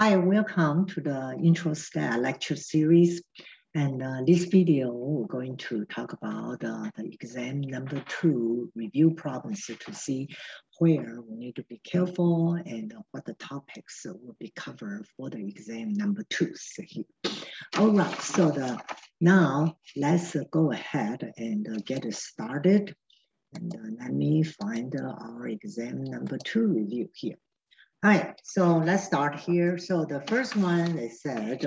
Hi, welcome to the Intro Stat lecture series. And this video, we're going to talk about the exam number 2 review problems to see where we need to be careful and what the topics will be covered for the exam number 2 here. All right, so now let's go ahead and get started. And let me find our exam number 2 review here. All right, so let's start here. So the first one, they said,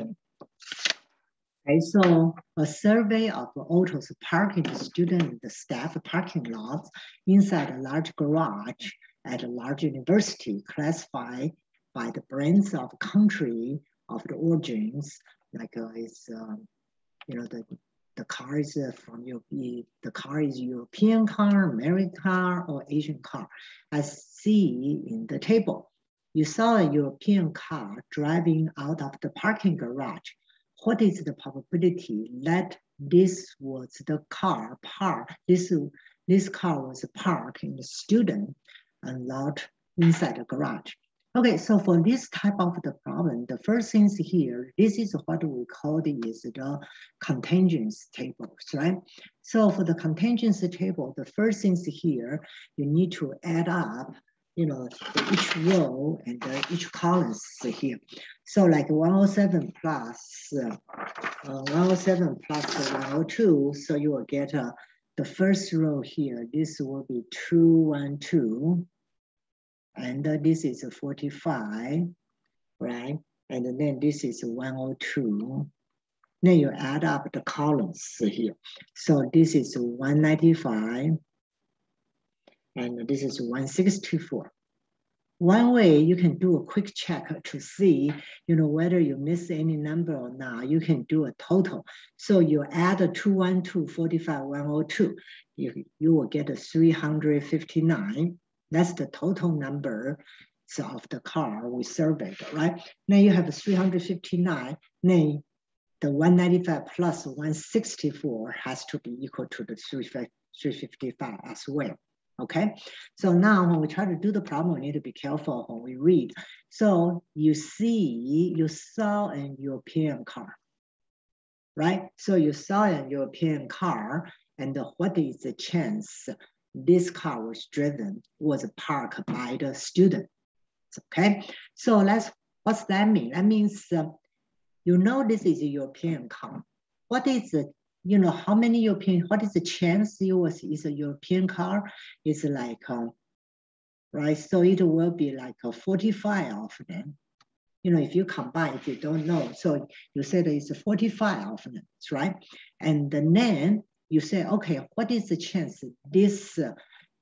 okay, so a survey of autos parking the student and the staff parking lots inside a large garage at a large university classified by the brands of country of the origins, like the car is the car is European car, American car, or Asian car, as seen in the table. You saw a European car driving out of the parking garage. What is the probability that this was the car parked? This car was parked in the student and lot inside the garage. Okay, so for this type of the problem, the first things here, this is what we call the contingency tables, right? So for the contingency table, the first things here, you need to add up each row and each columns here. So like 107 plus 102, so you will get the first row here. This will be 212, and this is 45, right? And then this is 102. Then you add up the columns here. So this is 195. And this is 164. One way you can do a quick check to see, whether you miss any number or not, you can do a total. So you add a 212, 45, 102, you will get a 359. That's the total number of the car we surveyed, right? Now you have a 359, then the 195 plus 164 has to be equal to the 355 as well. Okay, so now when we try to do the problem, we need to be careful when we read. So you saw an European car, right? So you saw an European car, and what is the chance this car was parked by the student? Okay, so what's that mean? That means this is a European car. What is the how many European, what is the chance is a European car? It's like, right? So it will be like 45 of them. If you combine, if you don't know, so you said it's 45 of them, right? And then you say, okay, what is the chance this,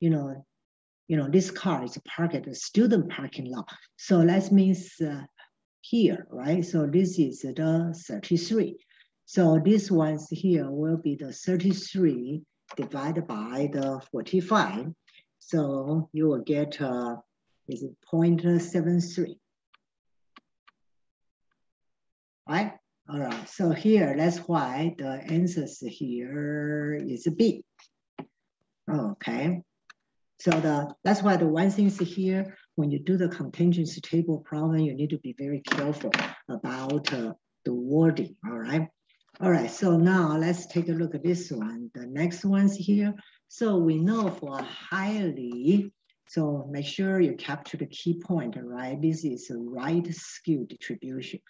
this car is parked at the student parking lot? So that means here, right? So this is the 33. So this ones here will be the 33 divided by the 45. So you will get is 0.73. Right? All right. So here, that's why the answers here is B. Okay. So that's why the one thing is here, when you do the contingency table problem, you need to be very careful about the wording. All right. All right, so now let's take a look at this one. The next one's here. So we know for highly, so make sure you capture the key point, right? This is a right skew distribution.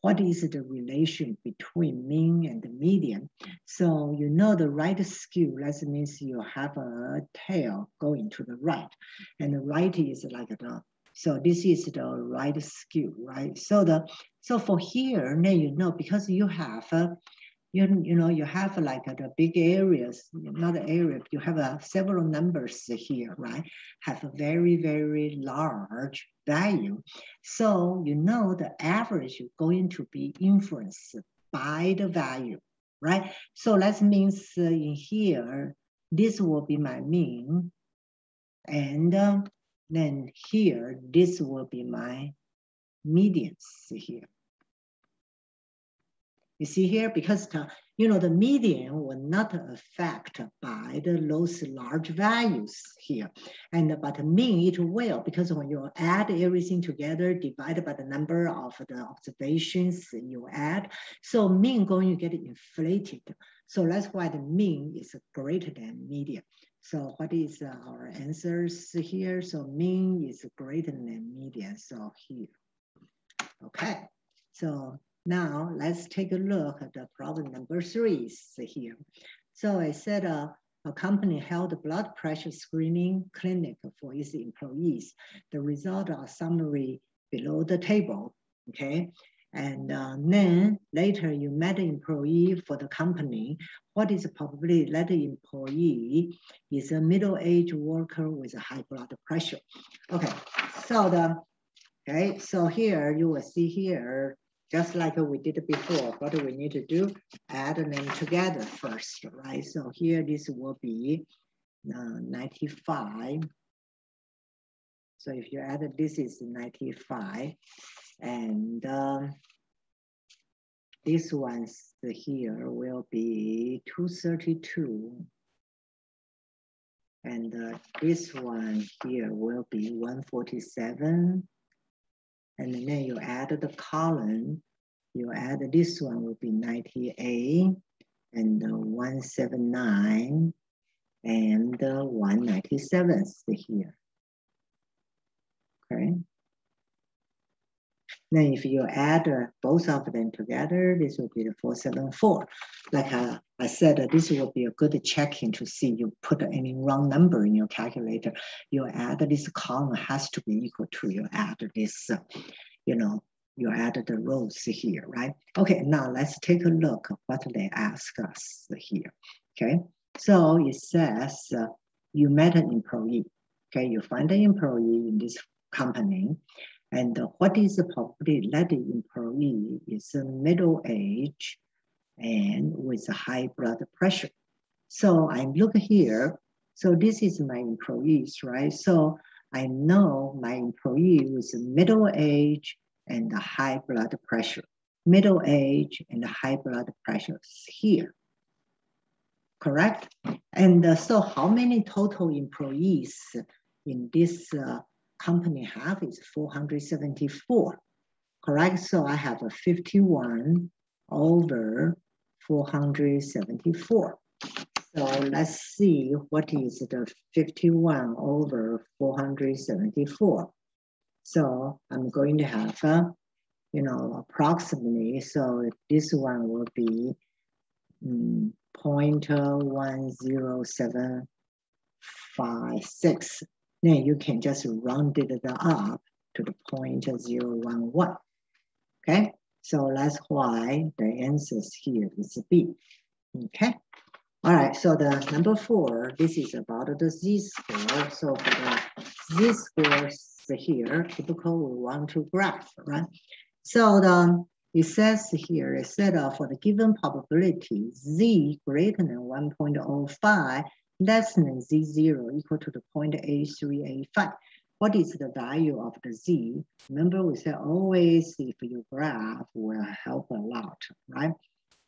What is the relation between mean and the median? So the right skew, that means you have a tail going to the right, and the right is like so this is the right skew, right? So for here, then because you have you have like the big areas, not the area, you have several numbers here, right? Have a very, very large value. So the average is going to be influenced by the value, right? So that means in here, this will be my mean, and then here, this will be my medians here. You see here, because the median will not affect by those large values here. But mean it will, because when you add everything together, divided by the number of the observations you add, so mean going to get inflated. So that's why the mean is greater than median. So what is our answers here? So mean is greater than median, so here. Okay, so now let's take a look at the problem number 3 here. So I said a company held a blood pressure screening clinic for its employees. The results are summary below the table, okay? And then later you met an employee for the company. What is the probability that the employee is a middle-aged worker with a high blood pressure? Okay, so here you will see here, just like we did before, what do we need to do? Add them together first, right? So here this will be 95. So if you add this is 95, and this one here will be 232. And this one here will be 147. And then you add the column, you add this one will be 98, and 179, and 197 here. Okay. Then if you add both of them together, this will be the 474. Like I said, this will be a good check-in to see you put any wrong number in your calculator. You add this column has to be equal to you add this, you add the rows here, right? Okay, now let's take a look at what they ask us here, okay? So it says you met an employee, okay? You find an employee in this company, and what is the probability that the employee is middle age and with a high blood pressure? So I look here, so this is my employees, right? So I know my employee with middle age and high blood pressure. Middle age and high blood pressure is here, correct? And so how many total employees in this company have is 474, correct? So I have a 51 over 474. So let's see what is the 51 over 474. So I'm going to have, approximately, so this one will be 0.10756. Then you can just round it up to the 0.011. Okay, so that's why the answers here is B. Okay, all right, so the number 4, this is about the z-score. So for the z-scores here, typical we want to graph, right? So it says here, it said for the given probability z greater than 1.05, less than z0 equal to the 0.8385. What is the value of the z? Remember we said always if you graph will help a lot, right?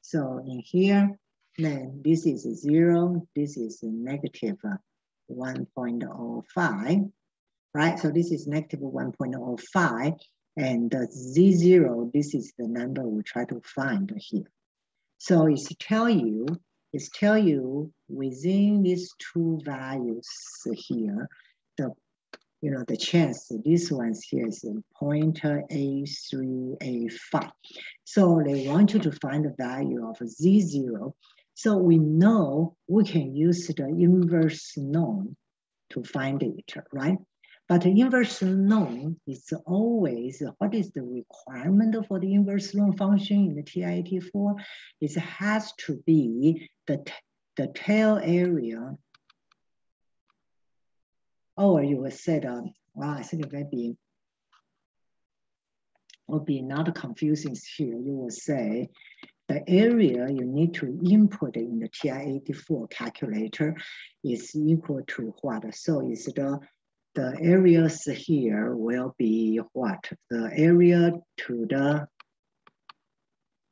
So in here, then this is 0, this is negative 1.05, right? So this is negative 1.05, and z0, this is the number we try to find here. So it's tell you within these two values here, the chance, this one's here is 0.8385. So they want you to find the value of z0. So we know we can use the inverse norm to find it, right? But the inverse norm is always, what is the requirement for the inverse norm function in the TI-84? It has to be the tail area. Or you will say, well, I think it will be not confusing here. You will say the area you need to input in the TI-84 calculator is equal to what? So is the areas here will be what? The area to the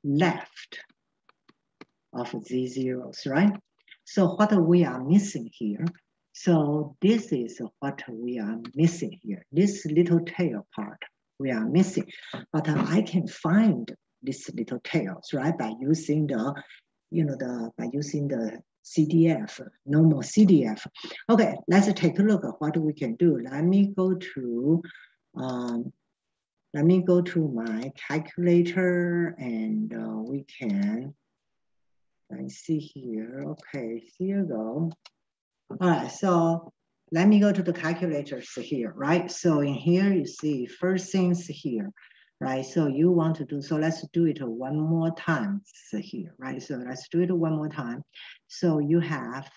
left of Z zeros, right? So what we are missing here, so this is what we are missing here. This little tail part we are missing, but I can find this little tails, right? By using the, by using the CDF, normal CDF. Okay, let's take a look at what we can do. Let me go to my calculator, and we can, let's see here. Okay, here you go. All right, so let me go to the calculators here, right? So in here, you see first things here, right? So you want to do, so let's do it one more time here, right? So let's do it one more time. So you have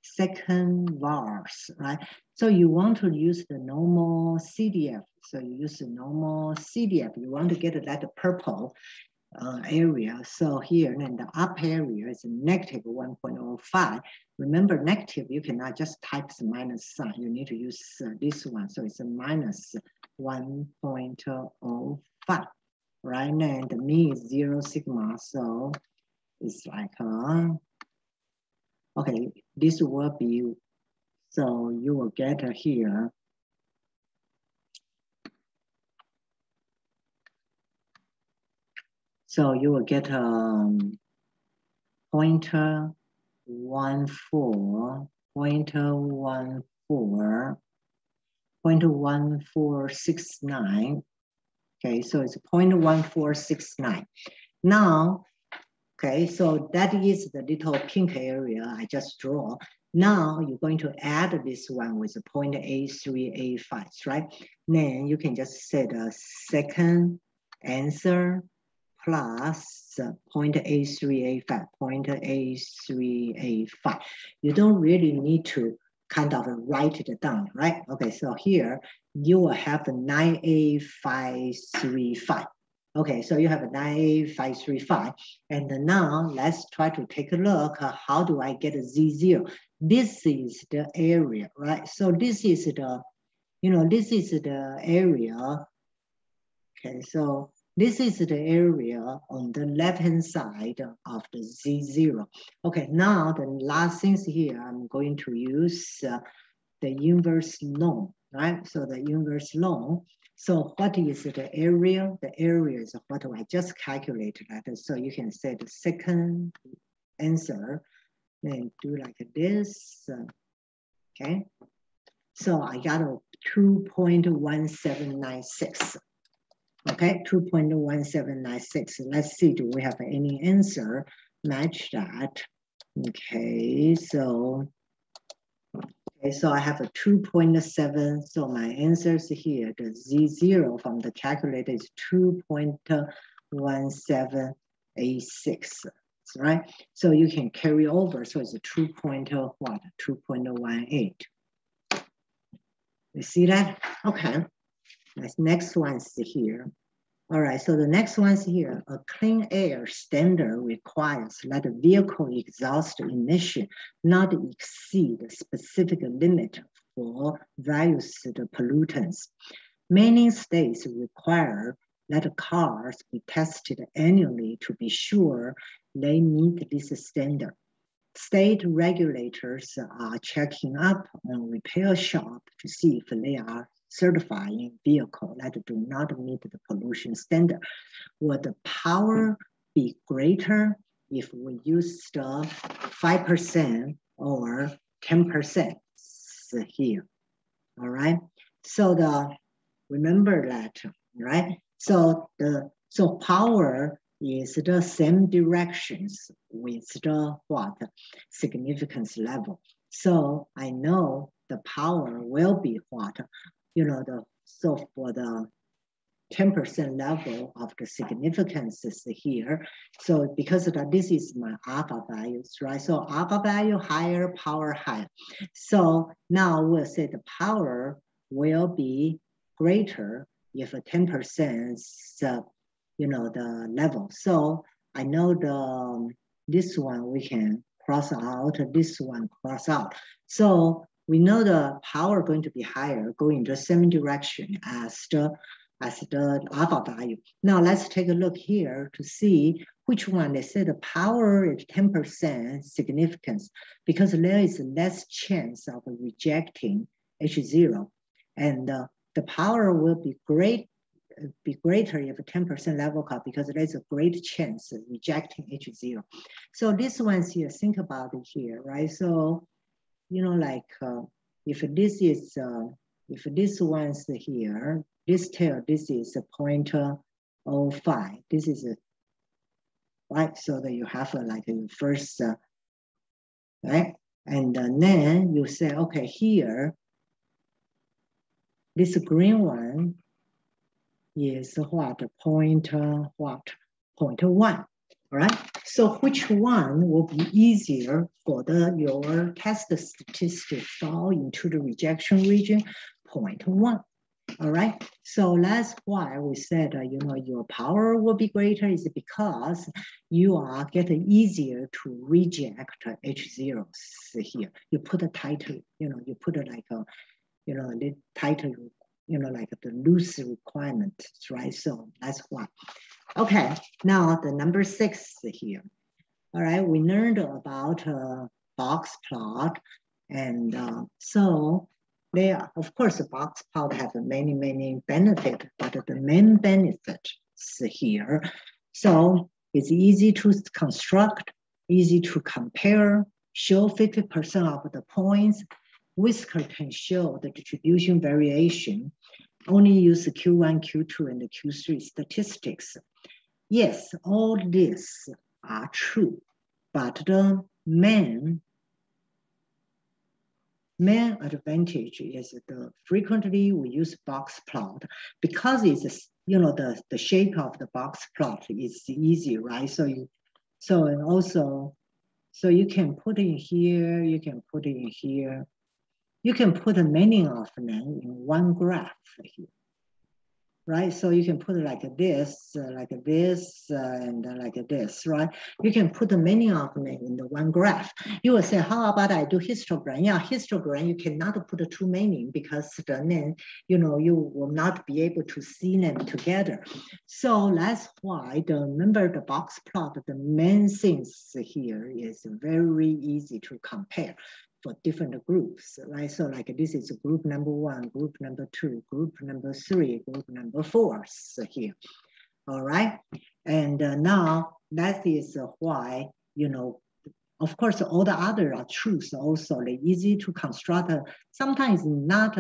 second vars, right? So you want to use the normal CDF. So you use the normal CDF. You want to get that purple area. So here, then the up area is negative 1.05. Remember, negative, you cannot just type the minus sign. You need to use this one. So it's a minus 1.05, right? And the mean is 0 sigma. So it's like, okay, this will be, so you will get here, so you will get 0.14, 0.1469. Okay, so it's 0.1469. Now, okay, so that is the little pink area I just draw. Now you're going to add this one with 0.8385, right? Then you can just say the second answer plus 0.8385, 0.8385. You don't really need to kind of write it down, right? Okay, so here you will have 98535. Okay, so you have 98535. And now let's try to take a look. How do I get a Z0? This is the area, right? So this is the, this is the area. Okay, so this is the area on the left-hand side of the Z0. Okay, now the last things here, I'm going to use the inverse norm, right? So the inverse norm. So what is the area? The area is what I just calculated. So you can say the second answer, then do like this, okay? So I got a 2.1796. Okay, 2.1796. Let's see, do we have any answer match that? Okay, so I have a 2.7. So my answers here, the Z0 from the calculator is 2.1786, right? So you can carry over. So it's a 2.18. You see that? Okay. Next one's here. All right, so the next one's here. A clean air standard requires that the vehicle exhaust emission not exceed the specific limit for various pollutants. Many states require that cars be tested annually to be sure they meet this standard. State regulators are checking up on repair shop to see if they are certifying vehicles that do not meet the pollution standard. Would the power be greater if we used 5% or 10% here? All right. So remember that, right? So power is the same directions with the significance level. So I know the power will be what? So for the 10% level of the significance is here. So because this is my alpha values, right? So alpha value higher, power higher. So now we'll say the power will be greater if a 10% the level. So I know this one we can cross out, this one cross out. So we know the power going to be higher, going in the same direction as the as the alpha value. Now let's take a look here to see which one. They say the power is 10% significance because there is less chance of rejecting H0, and the power will be greater if 10% level cut because there's a great chance of rejecting H0. So this one's here, think about it here, right? So, you know, like if this is, if this one's here, this tail, this is a 0.05. This is a, right? So that you have like a first, right? And then you say, okay, here, this green one is what, point 0.1, right? So which one will be easier for your test statistic fall into the rejection region? 0.1. All right, so that's why we said, you know, your power will be greater is because you are getting easier to reject H0s here. You put a tighter, you know, you put it like a, you know, the tighter, you know, like the loose requirement, right? So that's why. Okay, now the number 6 here. All right, we learned about box plot, and so there, of course, the box plot has many benefits, but the main benefit is here. So it's easy to construct, easy to compare, show 50% of the points. Whisker can show the distribution variation. Only use the Q1, Q2, and the Q3 statistics. Yes, all this are true, but the main advantage is the frequently we use box plot because it's, you know, the shape of the box plot is easy, right? So you, and also, so you can put in here, you can put in here, you can put many of them in one graph here, right? So you can put it like this, and like this, right? You can put many of them in the one graph. You will say, how about I do histogram? Yeah, histogram, you cannot put too many because then, you know, you will not be able to see them together. So that's why remember the box plot, the main things here is very easy to compare for different groups, right? So like this is group number 1, group number 2, group number 3, group number 4 here, all right? And now that is why, you know, of course, all the other are truths also. They're easy to construct. Sometimes not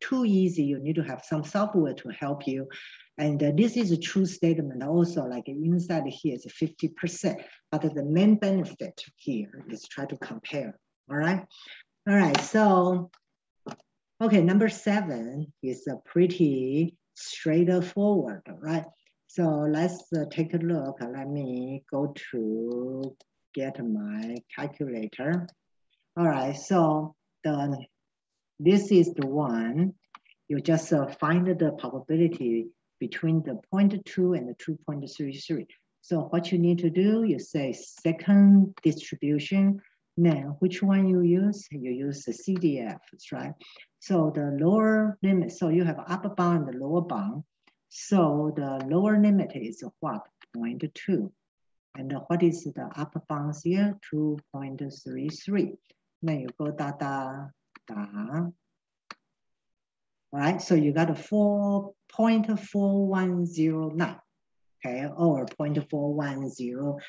too easy. You need to have some software to help you. And this is a true statement also, like inside here is 50%, but the main benefit here is try to compare. All right, so, okay, number 7 is a pretty straightforward, right? So let's take a look. Let me go to get my calculator. All right, so this is the one. You just find the probability between the 0.2 and the 2.33. So what you need to do, you say second distribution. Now, which one you use? You use the CDF, right? So the lower limit, so you have upper bound and the lower bound. So the lower limit is what? 0.2. And what is the upper bound here? 2.33. Then you go da. All right, so you got a 4.4109, okay, or 0.410.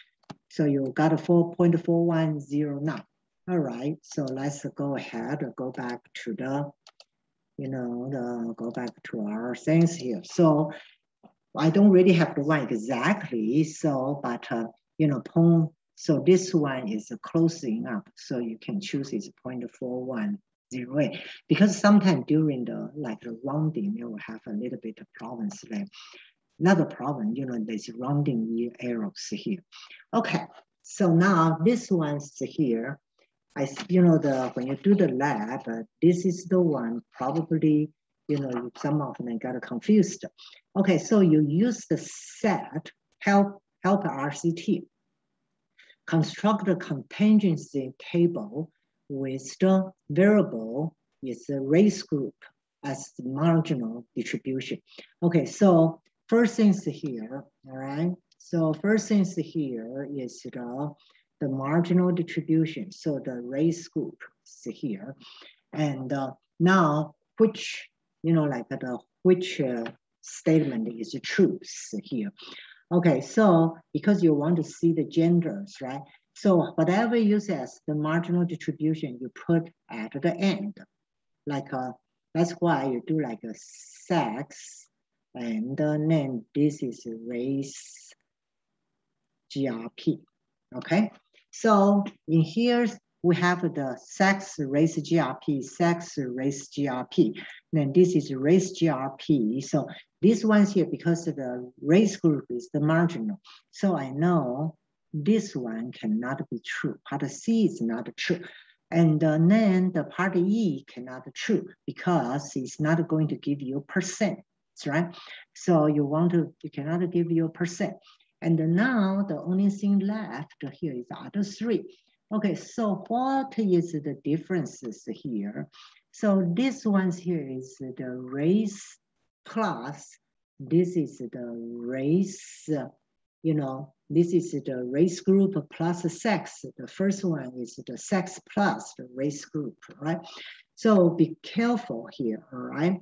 So you got a 4.4109. All right, so let's go ahead and go back to the, go back to our things here. So I don't really have the one exactly, so, but, so this one is closing up. So you can choose is 0.4108 because sometimes during the rounding, you will have a little bit of problems there. Another problem, there's rounding errors here. Okay, so now this one's here. When you do the lab, this is the one probably, some of them got confused. Okay, so you use the set help RCT. Construct a contingency table with the variable is a race group. as the marginal distribution. Okay, so first things here, all right? So first things here is the marginal distribution. So the race group is here. And now which, which statement is true here. Okay, so because you want to see the genders, right? So whatever you say as the marginal distribution, you put at the end. That's why you do like a sex, and then this is race GRP, okay? So in here, we have the sex race GRP, sex race GRP. Then this is race GRP. So this one's here, because the race group is the marginal. So I know this one cannot be true. Part C is not true. And then the part E cannot be true, because it's not going to give you percent, right? So you cannot give you a percent. And now the only thing left here is the other three. Okay, so what is the differences here? So this one's here is the race plus, this is the race, this is the race group plus the sex. The first one is the sex plus the race group, right? So be careful here, all right?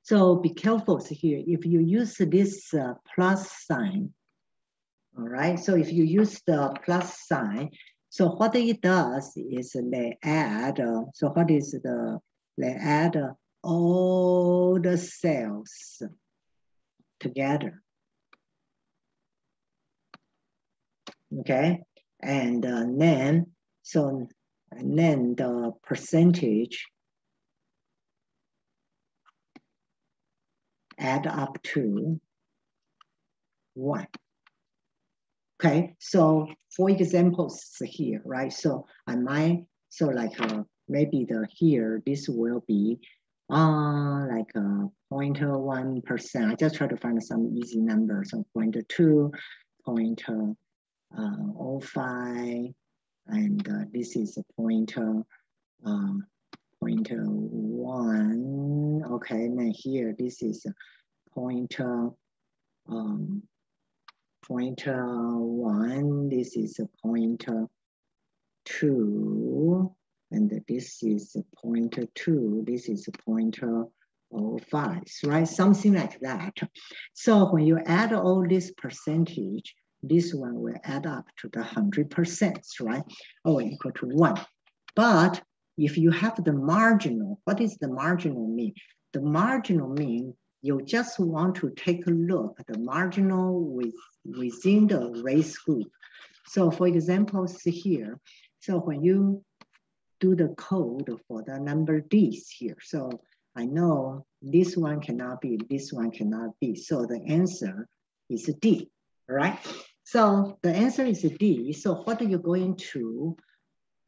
So be careful here. If you use this plus sign, all right, so if you use the plus sign, so what it does is they add, they add all the cells together, okay? And then the percentage add up to 1. Okay, so for examples here, right? So maybe here, this will be like 0.1%. I just try to find some easy numbers. So 0.2, 0.05, and this is a 0.1. Okay, and then here, this is a 0.1, this is a 0.2, and this is a 0.2, this is a 0.05, right? Something like that. So when you add all this percentage, this one will add up to the 100%, right? Or equal to 1. But if you have the marginal, what does the marginal mean? The marginal mean you just want to take a look at the marginal within the race group. So for example, see here, so when you do the code for the number D's here, so I know this one cannot be, this one cannot be. So the answer is D, right? So the answer is D. So what are you going to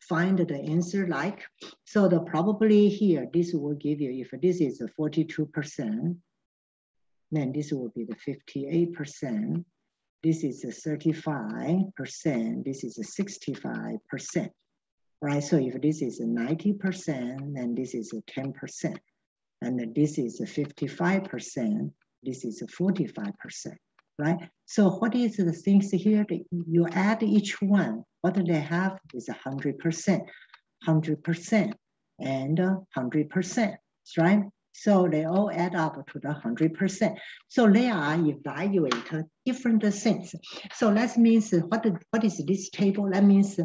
find the answer like? So the probability here, this will give you, if this is a 42%, then this will be the 58%. This is a 35%. This is a 65%, right? So if this is a 90%, then this is a 10%. And this is a 55%. This is a 45%, right? So what is the things here? You add each one. What do they have is 100%, 100%, and 100%, right? So they all add up to the 100%. So they are evaluate different things. So that means what is this table? That means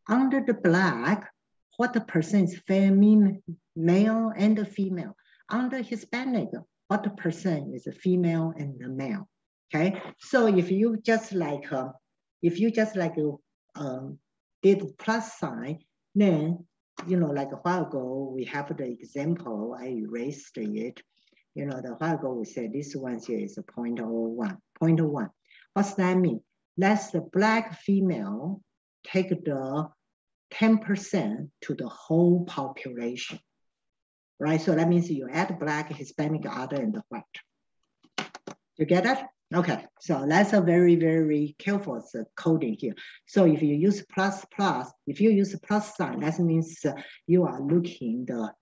under the black, what the percent is male and female. Under Hispanic, what the percent is female and the male. Okay. So if you just did plus sign, then like a while ago, we have the example, I erased it. A while ago, we said this one here is a 0.01, 0.01. What's that mean? That's the black female take the 10% to the whole population, right? So that means you add black, Hispanic, other, and the white. You get that? Okay, so that's a very, very careful coding here. So if you use plus, if you use plus sign, that means you are looking the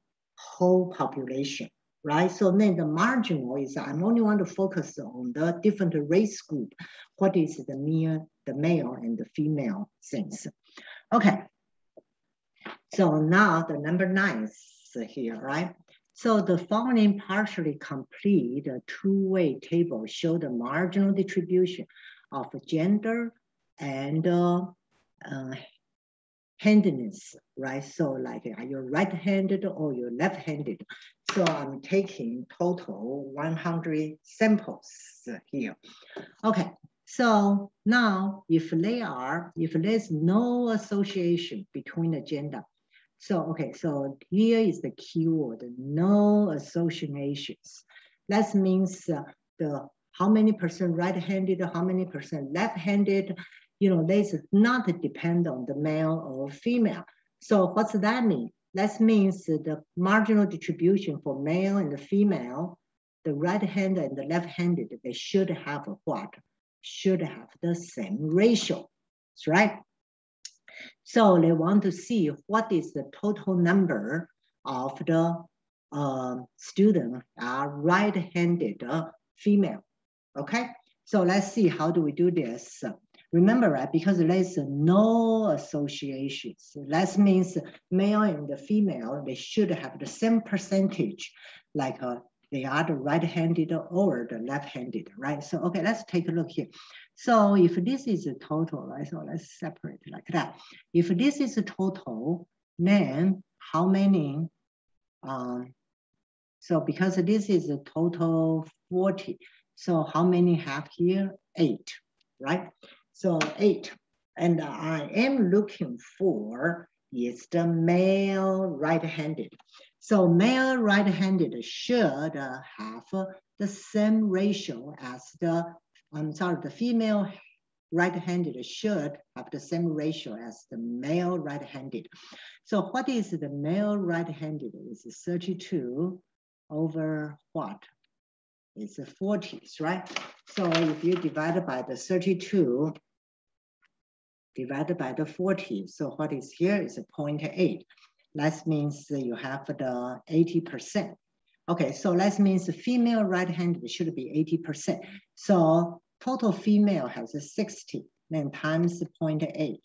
whole population, right? So then the marginal is, I only want to focus on the different race group. What is the male and the female things? Okay. So now the number 9 is here, right? So the following partially complete two-way table show the marginal distribution of gender and handedness, right? So like, are you right-handed or you're left-handed? So I'm taking total 100 samples here. Okay, so now if there's no association between the gender, so, okay, so here is the keyword, no associations. That means how many percent right-handed, how many percent left-handed, you know, this is not depend on the male or female. So what's that mean? That means the marginal distribution for male and the female, the right-handed and the left-handed, they should have what? Should have the same ratio, that's right? So they want to see what is the total number of the students are right-handed female, okay? So let's see, how do we do this? Remember, right, because there's no associations. That means male and the female, they should have the same percentage, like they are the right-handed or the left-handed, right? So, okay, let's take a look here. So if this is a total, right, so let's separate like that. If this is a total, then how many, so because this is a total 40, so how many have here? 8, right? So 8, and I am looking for is the male right-handed. So male right-handed should have the same ratio as the, the female right-handed should have the same ratio as the male right-handed. So what is the male right-handed? It's 32 over what? It's 40s, right? So if you divide by the 32, divided by the 40, so what is here is 0.8. That means you have the 80%. Okay, so that means the female right-handed should be 80%. So total female has a 60, then times 0.8.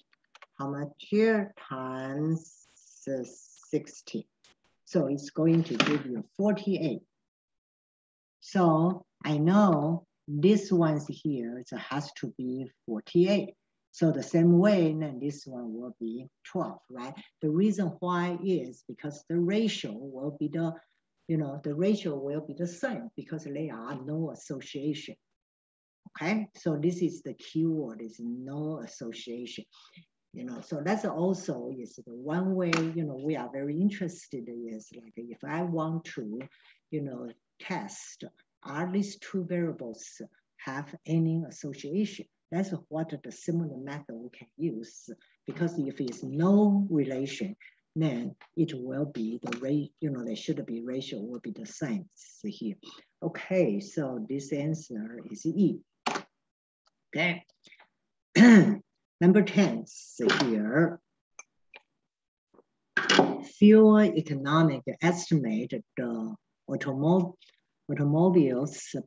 How much here? Times 60. So it's going to give you 48. So I know this one's here, it has to be 48. So the same way, then this one will be 12, right? The reason why is because the ratio will be the, you know, the ratio will be the same because there are no association. Okay, so this is the keyword, is no association. You know, so that's also is the one way, you know, we are very interested is like if I want to, you know, test are these two variables have any association? That's what the similar method we can use, because if it's no relation, then it will be the rate, you know, there should be ratio will be the same here. Okay, so this answer is E. Okay. Number 10 here. Fuel economic estimate the automobiles,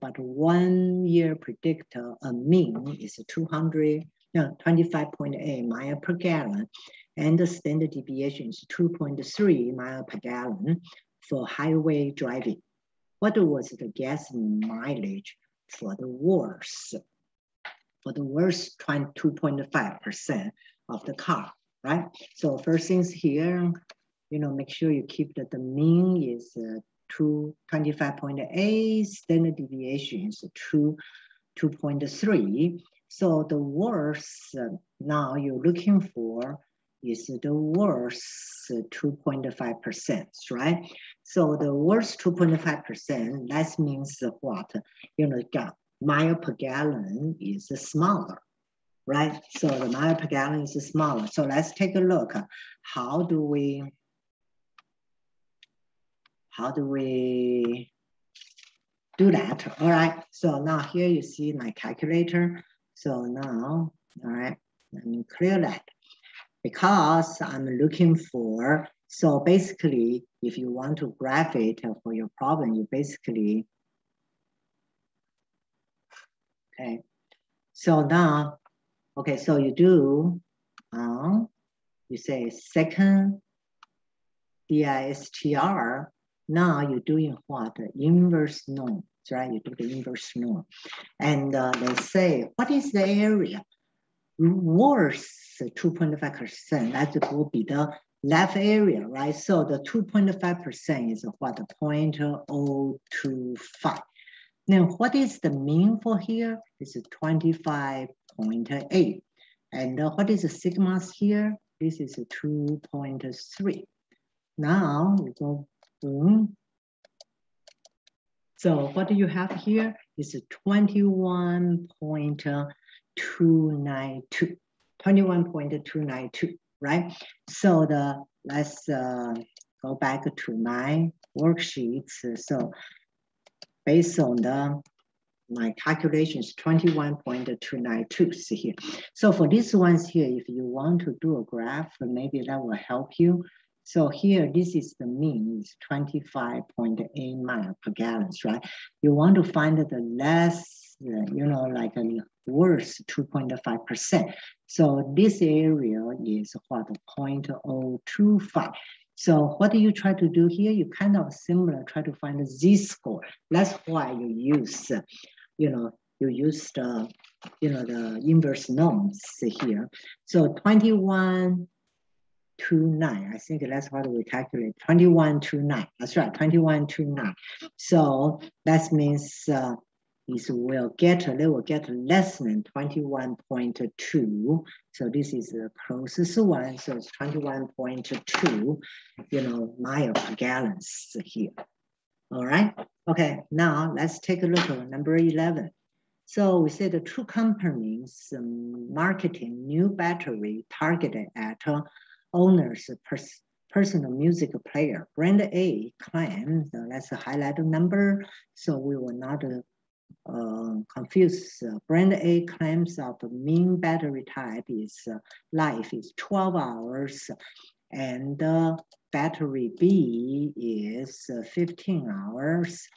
but 1 year predict a mean is 25.8 mile per gallon, and the standard deviation is 2.3 mile per gallon for highway driving. What was the gas mileage for the worst? For the worst 2.5% of the car, right? So first things here, you know, make sure you keep that the mean is 25.8, standard deviation is 2.3. So the worst now you're looking for is the worst 2.5%, right? So the worst 2.5%, that means what? You know, mile per gallon is smaller, right? So the mile per gallon is smaller. So let's take a look. How do we do that? All right, so now here you see my calculator. So now, all right, let me clear that. Because I'm looking for So basically, if you want to graph it for your problem, you basically, okay. So now, okay, so you do, you say second DISTR. Now you're doing what? Inverse norm, right? You do the inverse norm. And let's say, what is the area? Worse 2.5%, that will be the left area, right? So the 2.5% is what? 0.025. Now, what is the mean for here? It's 25.8. And what is the sigmas here? This is 2.3. Now we go boom. So what do you have here? It's 21.292. 21.292, right? So let's go back to my worksheets. So based on my calculations, 21.292 here. So for these ones here, if you want to do a graph, maybe that will help you. So here, this is the mean, is 25.8 miles per gallon, right? You want to find the less, like a worse 2.5%. So this area is what, 0.025. So what do you try to do here? You kind of similar, try to find the z-score. That's why you use, you use the, the inverse norms here. So 21.29, I think that's what we calculate, 21.29, that's right, 21.29. So that means they will get less than 21.2. So this is the closest one, so it's 21.2, mile per gallon here. All right, okay, now let's take a look at number 11. So we say the two companies marketing new battery targeted at owner's personal music player. Brand A claims, let's highlight the number so we will not confuse. Brand A claims of the mean battery type is life is 12 hours and battery B is 15 hours.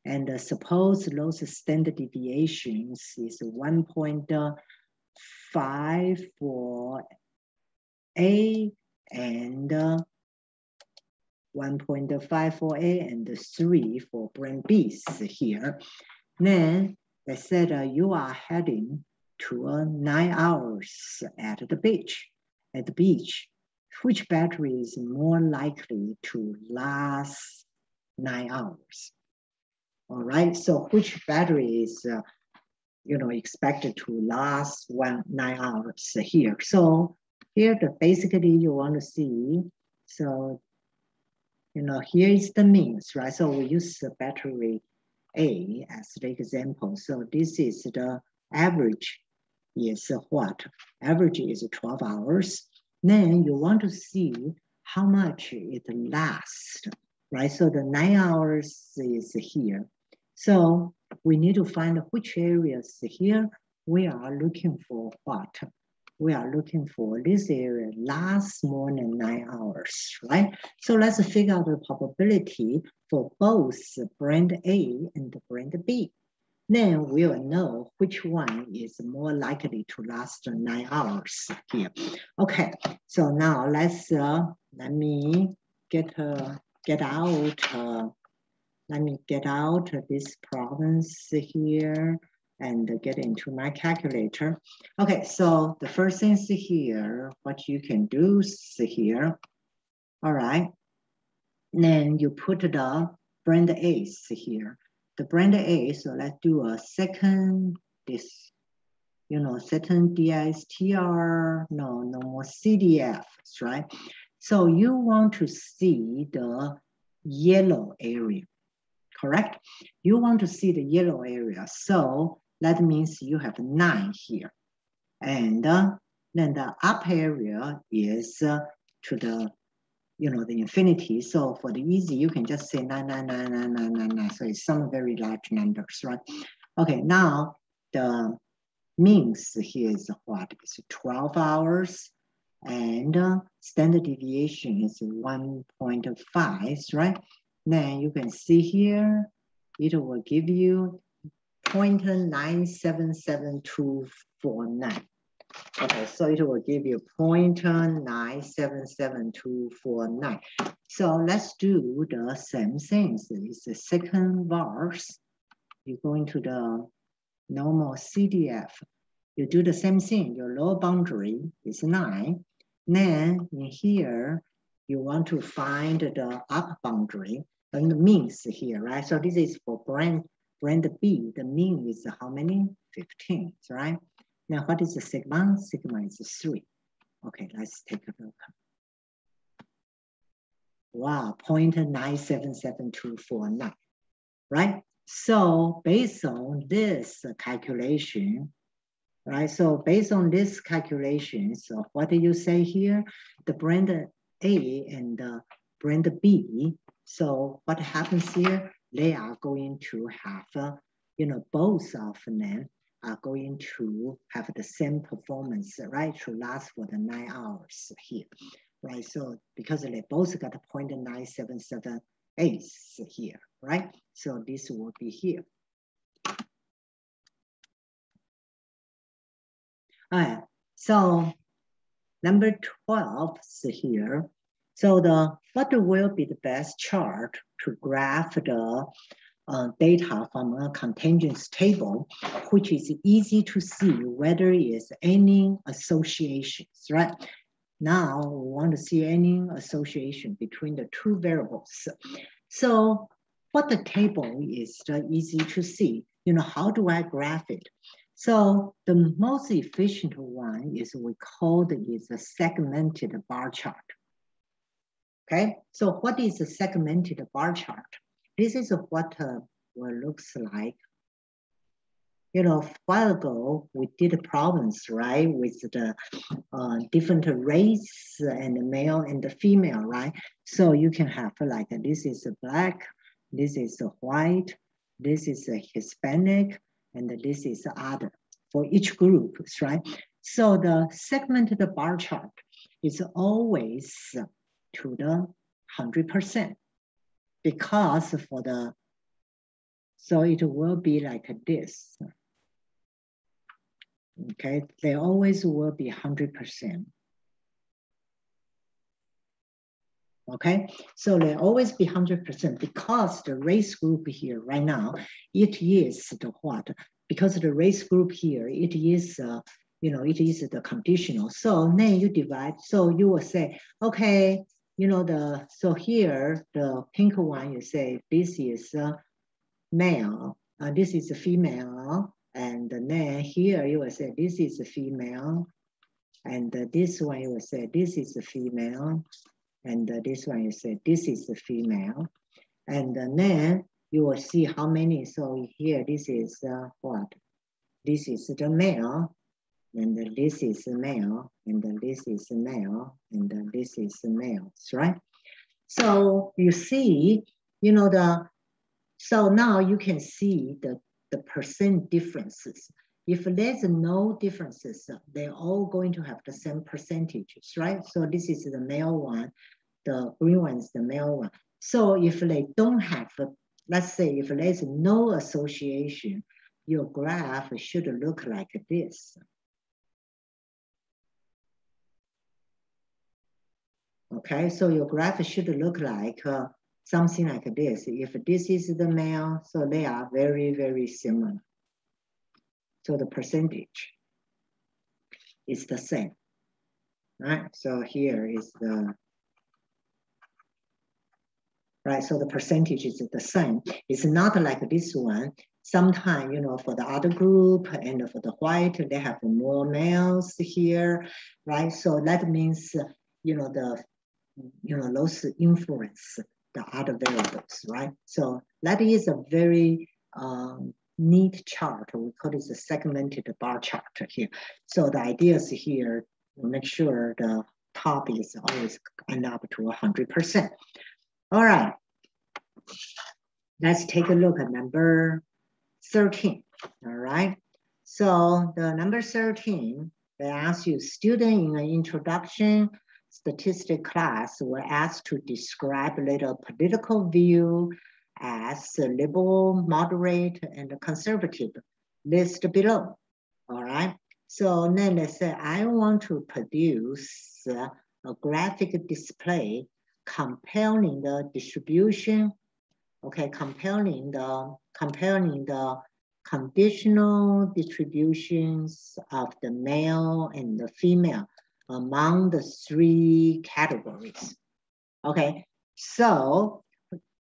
And suppose those standard deviations is 1.5 for A and 1.5 for A and 3 for brand B here. Then they said you are heading to 9 hours at the beach. At the beach, which battery is more likely to last 9 hours? All right, so which battery is, expected to last 9 hours here? So here, basically you want to see, so, here is the means, right? So we use the battery A as the example. So this is the average is what? Average is 12 hours. Then you want to see how much it lasts, right? So the 9 hours is here. So we need to find which areas here we are looking for what? We are looking for this area lasts more than 9 hours, right? So let's figure out the probability for both brand A and brand B. Then we'll know which one is more likely to last 9 hours here. Okay, so now let's let me get out this problems here and get into my calculator. Okay, so the first thing is here, what you can do is here. All right, then you put the brand A here. The brand A, so let's do a second, second DISTR, no more CDF, right? So you want to see the yellow area, correct? You want to see the yellow area. So that means you have 9 here. And then the up area is to the, the infinity. So for the easy, you can just say 9, 9, 9, 9, 9, 9, 9. So it's some very large numbers, right? Okay, now the means here is what? It's 12 hours. and standard deviation is 1.5, right? Then you can see here, it will give you 0.977249. Okay, so it will give you 0.977249. So let's do the same things. It's the second verse. You go into the normal CDF. You do the same thing. Your lower boundary is 9. Then in here, you want to find the upper boundary and the means here, right? So this is for brand B. The mean is how many? 15, right? Now what is the sigma? Sigma is 3. Okay, let's take a look. Wow, 0.977249, right? So based on this calculation, right? So based on this calculation, so what do you say here? The brand A and the brand B. So what happens here? They are going to have, both of them are going to have the same performance, right? To last for the 9 hours here, right? So because they both got 0.9778 here, right? So this will be here. All right, so number 12 is here. So what will be the best chart to graph the data from a contingency table, which is easy to see whether is any associations, right? Now we want to see any association between the two variables. So what the table is easy to see, how do I graph it? So the most efficient one is we call it is a segmented bar chart. Okay, so what is a segmented bar chart? This is what looks like. A while ago, we did problems, right, with the different race and the male and the female, right? So you can have like, this is a black, this is a white, this is a Hispanic, and this is other for each group, right? So the segmented bar chart is always to the 100% because so it will be like this. Okay, they always will be 100%. Okay, so they always be 100% because the race group here right now, it is the what? Because the race group here, it is, it is the conditional. So then you divide, so you will say, okay, so here, the pink one, you say, this is male, this is a female, and then here you will say, this is a female, and this one you will say, this is a female, and this one you say, this is a female, and then you will see how many. So here, this is what? This is the male, and this is the male, and this is the male, and this is the male, right? So you see, so now you can see the percent differences. If there's no differences, they're all going to have the same percentages, right? So this is the male one, the green one is the male one. So if they don't have, let's say if there's no association, your graph should look like this. Okay, so your graph should look like something like this. If this is the male, so they are very, very similar. So the percentage is the same, right? So here is right? So the percentage is the same. It's not like this one. Sometimes, for the other group and for the white, they have more males here, right? So that means, those influence the other variables, right? So that is a very neat chart. We call it a segmented bar chart here. So the idea is here, make sure the top is always end up to 100%. All right, let's take a look at number 13, all right? So the number 13, They ask you, student in an introduction statistic class were asked to describe their political view as liberal, moderate, and conservative. List below, all right? So then they say, I want to produce a graphic display comparing the distribution, okay, comparing the conditional distributions of the male and the female among the three categories. Okay, so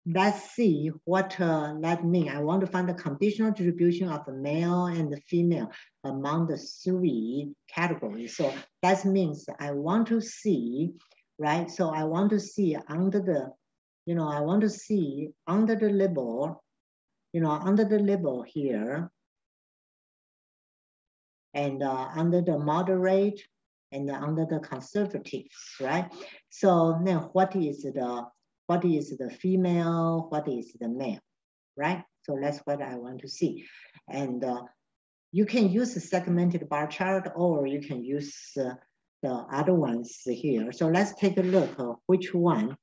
let's see what that means. I want to find the conditional distribution of the male and the female among the three categories. So that means I want to see, right? So I want to see under the, I want to see under the label, under the label here, and under the moderate and under the conservatives, right? So now what is the female, what is the male, right? So that's what I want to see. And you can use a segmented bar chart, or you can use the other ones here. So let's take a look at which one,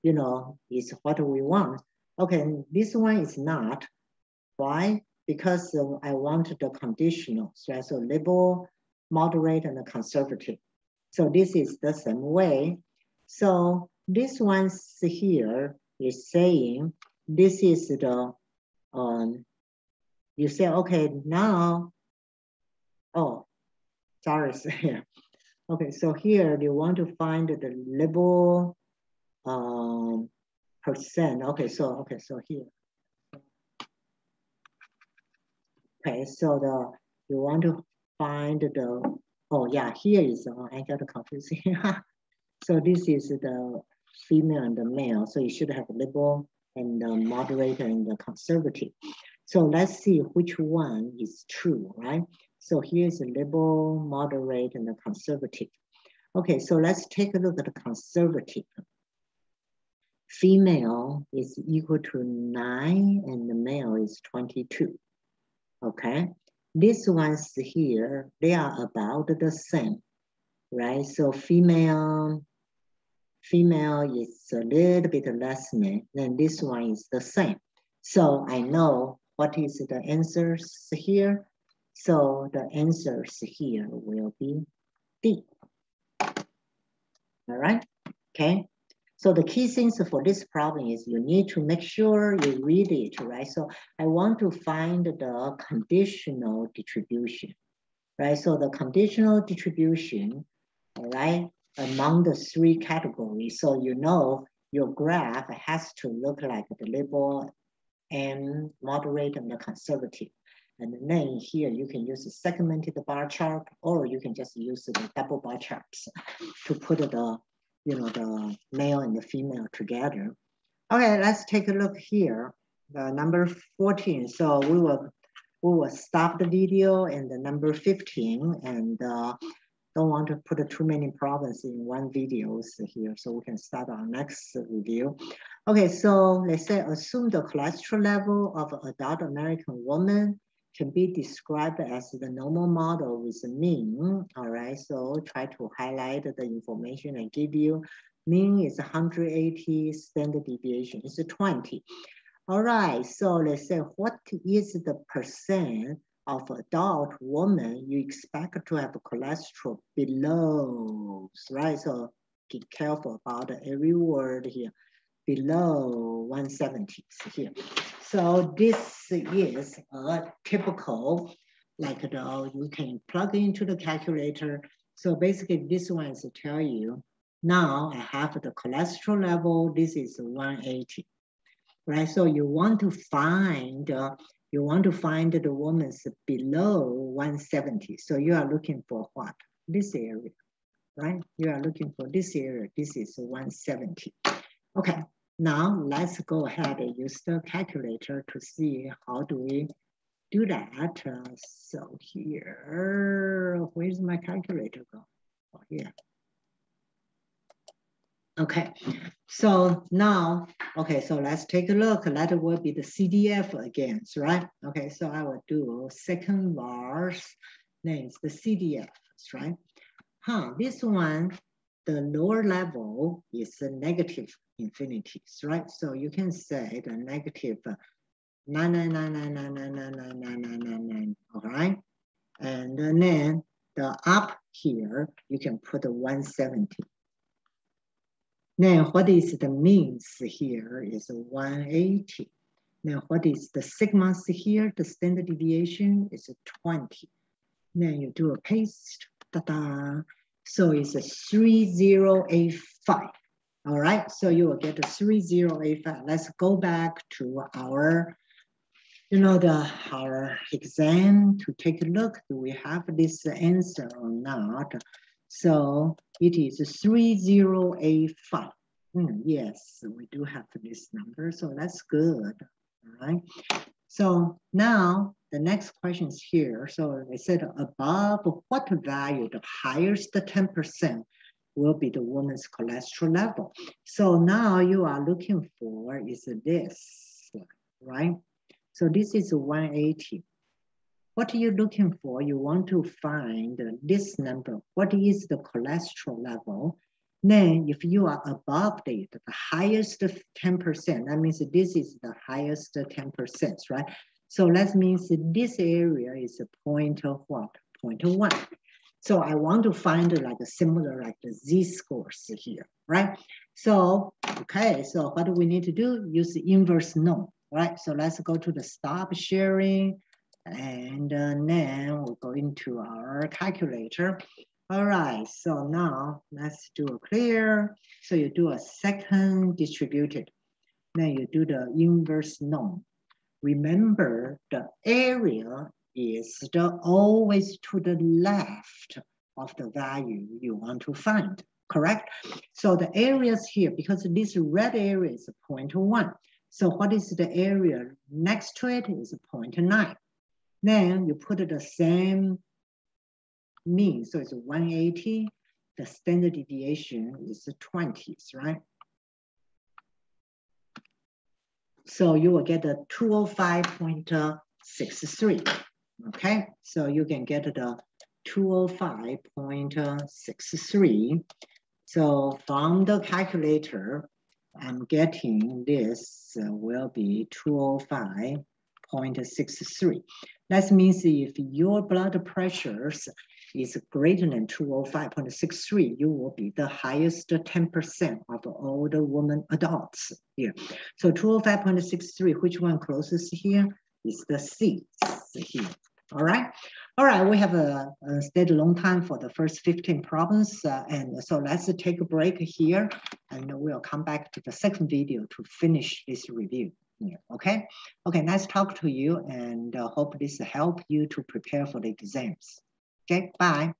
is what we want. Okay, this one is not. Why? Because I want the conditionals, right? So liberal, moderate, and conservative. So this is the same way. So this one here is saying, this is the, you say, okay, now, oh, sorry, okay, so here you want to find the liberal percent. Okay, so here. Okay, so you want to find the, oh yeah, here is, I got confused here. So this is the female and the male. So you should have liberal and the moderate and the conservative. So let's see which one is true, right? So here's the liberal, moderate, and the conservative. Okay, so let's take a look at the conservative. Female is equal to 9 and the male is 22. Okay, these ones here, they are about the same, right? So female is a little bit less than this one is the same. So I know what is the answers here. So the answers here will be D. All right, okay. So the key things for this problem is you need to make sure you read it, right? So I want to find the conditional distribution, right? So the conditional distribution, all right, among the three categories. So you know your graph has to look like the liberal and moderate and the conservative. And then here you can use a segmented bar chart, or you can just use the double bar charts to put the the male and the female together. Okay, let's take a look here. The number 14. So we will stop the video and the number 15, and don't want to put too many problems in one video here, so we can start our next review. Okay, so let's say assume the cholesterol level of an adult American woman can be described as the normal model with a mean. All right, so try to highlight the information I give you. Mean is 180, standard deviation is 20. All right, so let's say what is the percent of adult woman you expect to have cholesterol below, right? So be careful about every word here. Below 170 here. So this is a typical, like you can plug into the calculator. So basically this one is to tell you, now I have the cholesterol level, this is 180, right? So you want to find the woman's below 170. So you are looking for what? This area, right? You are looking for this area, this is 170. Okay, now let's go ahead and use the calculator to see how do we do that. So here, where's my calculator go? Oh, here. Okay, so now, okay, so let's take a look. That will be the CDF again, right? Okay, so I will do second bars Then it's the CDF, right? This one, the lower level is the negative infinities, right? So you can say the negative 99999999999, all right? And then the up here, you can put the 170. Then what is the means here is 180. Now what is the sigmas here? The standard deviation is 20. Then you do a paste, ta-da. So it's a 3085. All right, so you will get a 3085. Let's go back to our, our exam to take a look. Do we have this answer or not? So it is 3085. Yes, we do have this number, so that's good. All right. So now the next question is here. So they said above what value the highest 10% will be the woman's cholesterol level. So now you are looking for is this, right? So this is 180. What are you looking for? You want to find this number. What is the cholesterol level? Then if you are above it, the highest 10%, that means this is the highest 10%, right? So that means this area is a point of what? 0.1. So I want to find like a similar like the z-scores here, right? So, okay, so what do we need to do? Use the inverse norm, right? So let's go to the stop sharing and then we'll go into our calculator. All right, so now let's do a clear. So you do a second distributed, then you do the inverse norm. Remember the area is always to the left of the value you want to find, correct? So the areas here, because this red area is 0.1. So what is the area next to it is 0.9. Then you put the same mean, so it's 180. The standard deviation is 20, right? So you will get a 205.63. Okay, so you can get the 205.63. So from the calculator, I'm getting this will be 205.63. That means if your blood pressures is greater than 205.63, you will be the highest 10% of all the women adults here. So 205.63, which one closest here? Is the C here. All right. All right, we have stayed a long time for the first 15 problems. And so let's take a break here and we'll come back to the second video to finish this review. Yeah, okay. Okay, nice talk to you and hope this help you to prepare for the exams. Okay, bye.